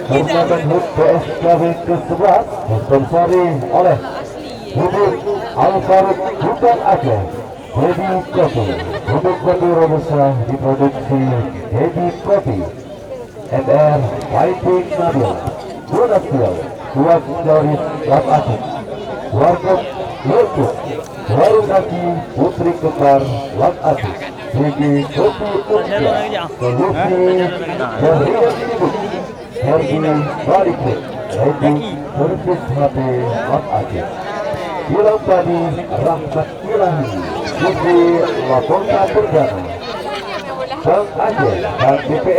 Turnamen HUT PSKW ke-11 disponsori oleh Bubuk Al-Faruq Hutan Aceh, Hebi Kopi. Untuk kopi robusta diproduksi Hebi Kopi. MR Fighting Nabil, Bonafil, Tuan Doris Lat Aceh, Warkop Lutut, Warung Kaki Putri Kembar Lat Aceh, Gigi Kopi Usia, Solusi Berhias Sibuk, Herbi Balikut, Hebi Servis HP Lat Aceh, Bilang Tani Rahmat Ilahi, Putri Laponta Perdana, Bang Aceh dan DPR